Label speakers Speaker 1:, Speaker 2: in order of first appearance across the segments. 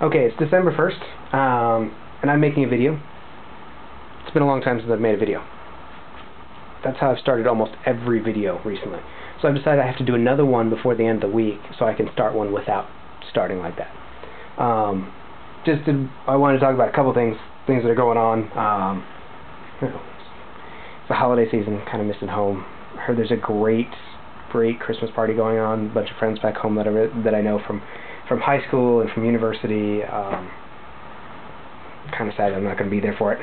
Speaker 1: Okay, it's December 1st, and I'm making a video. It's been a long time since I've made a video. That's how I've started almost every video recently. So I've decided I have to do another one before the end of the week so I can start one without starting like that. I wanted to talk about a couple things that are going on. It's the holiday season, kind of missing home. I heard there's a great Christmas party going on. A bunch of friends back home that I know from high school and from university. I'm kind of sad I'm not going to be there for it.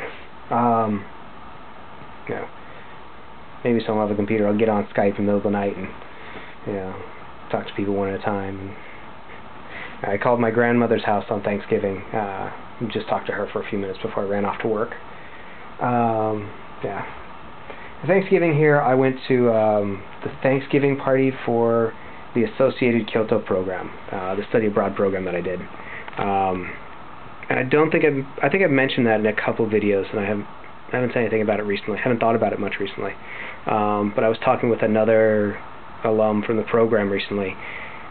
Speaker 1: Maybe someone will have a computer. I'll get on Skype in the middle of the night and talk to people one at a time. I called my grandmother's house on Thanksgiving. Just talked to her for a few minutes before I ran off to work. Thanksgiving here, I went to the Thanksgiving party for the Associated Kyoto program, the study abroad program that I did. And I think I've mentioned that in a couple videos, and I haven't said anything about it recently. I haven't thought about it much recently. But I was talking with another alum from the program recently,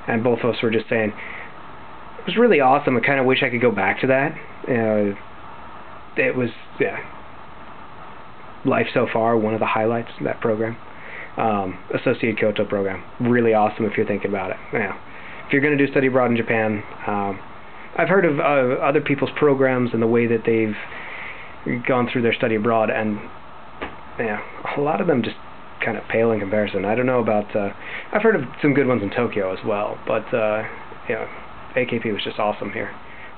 Speaker 1: and both of us were just saying, it was really awesome. I kind of wish I could go back to that. It was, life so far, one of the highlights of that program. Associated Kyoto program. Really awesome if you're thinking about it. If you're going to do study abroad in Japan, I've heard of other people's programs and the way that they've gone through their study abroad, and a lot of them just kind of pale in comparison. I don't know about, I've heard of some good ones in Tokyo as well, but AKP was just awesome here.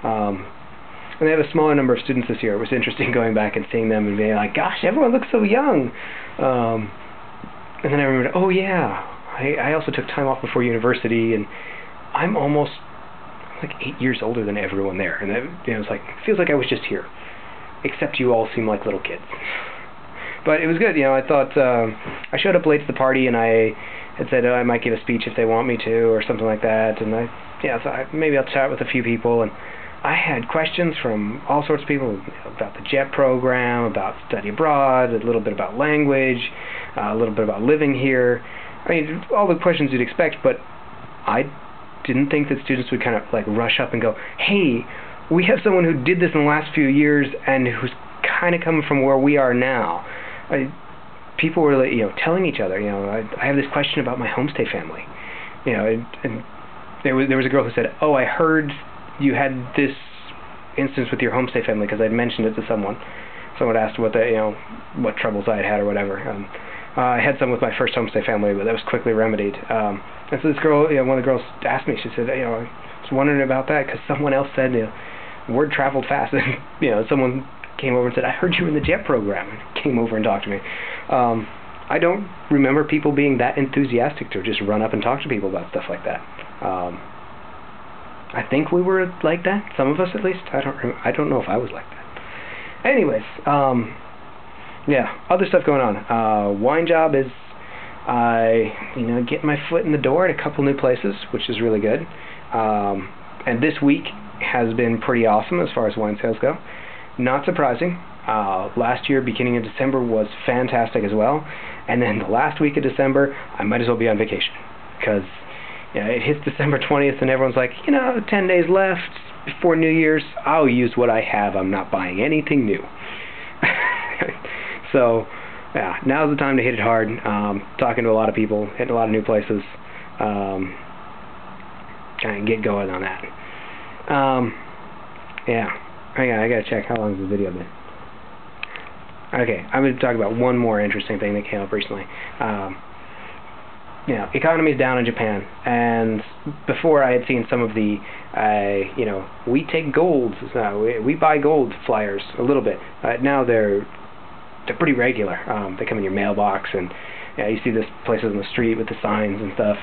Speaker 1: And they have a smaller number of students this year. It was interesting going back and seeing them and being like, gosh, everyone looks so young. And then I remembered, oh yeah, I also took time off before university, and I'm almost like 8 years older than everyone there. And it's like, it feels like I was just here, except you all seem like little kids. But it was good. I thought I showed up late to the party, and I had said I might give a speech if they want me to, or something like that. And maybe I'll chat with a few people. And I had questions from all sorts of people about the JET program, about study abroad, a little bit about language, a little bit about living here. I mean, all the questions you'd expect, but I didn't think that students would kind of like rush up and go, hey, we have someone who did this in the last few years and who's kind of coming from where we are now. People were telling each other, I have this question about my homestay family. And there was a girl who said, oh, I heard you had this instance with your homestay family because I'd mentioned it to someone. Someone asked what what troubles I had or whatever. I had some with my first homestay family, but that was quickly remedied. And so this girl, one of the girls asked me. She said, I was wondering about that because someone else said, word traveled fast, and someone came over and said, I heard you were in the JET program, and came over and talked to me. I don't remember people being that enthusiastic to just run up and talk to people about stuff like that. I think we were like that, some of us at least. I don't know if I was like that. Anyways, other stuff going on. Wine job is getting my foot in the door at a couple new places, which is really good. And this week has been pretty awesome as far as wine sales go. Not surprising. Last year, beginning of December, was fantastic as well. And then the last week of December, I might as well be on vacation, because it hits December 20th and everyone's like, 10 days left before New Year's. I'll use what I have. I'm not buying anything new. So, now's the time to hit it hard. Talking to a lot of people, hitting a lot of new places. Kind of get going on that. Hang on, I gotta check how long has the video been. Okay, I'm going to talk about one more interesting thing that came up recently. Economy's down in Japan, and before I had seen some of the, we take gold, we buy gold flyers a little bit. Now they're pretty regular. They come in your mailbox, and you see this places on the street with the signs and stuff,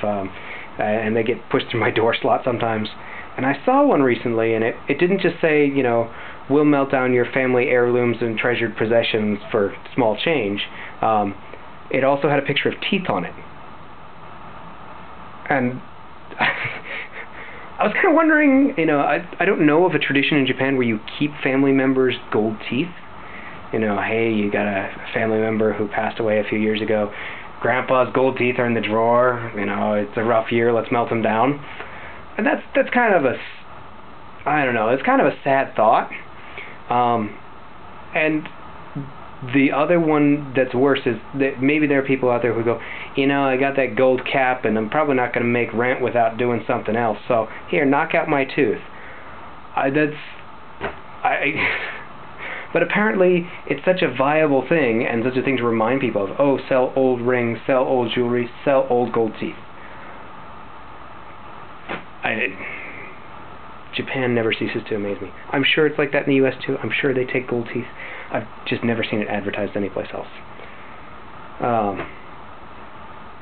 Speaker 1: and they get pushed through my door slot sometimes. And I saw one recently, and it didn't just say, we'll melt down your family heirlooms and treasured possessions for small change. It also had a picture of teeth on it. And I was kind of wondering, I don't know of a tradition in Japan where you keep family members' gold teeth. Hey, you got a family member who passed away a few years ago. Grandpa's gold teeth are in the drawer. It's a rough year. Let's melt them down. And that's kind of I don't know, it's kind of a sad thought. And the other one that's worse is that maybe there are people out there who go, you know, I got that gold cap and I'm probably not going to make rent without doing something else, so here, knock out my tooth. But apparently it's such a viable thing and such a thing to remind people of. Oh, sell old rings, sell old jewelry, sell old gold teeth. Japan never ceases to amaze me. I'm sure it's like that in the US too. I'm sure they take gold teeth. I've just never seen it advertised anyplace else.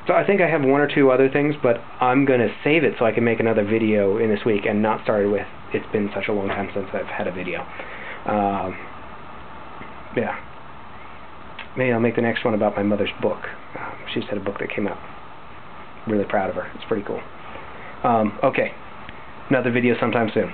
Speaker 1: So I think I have one or two other things, but I'm going to save it so I can make another video in this week and not start it with, it's been such a long time since I've had a video. Yeah. Maybe I'll make the next one about my mother's book. She just had a book that came out. Really proud of her. It's pretty cool. Okay. Another video sometime soon.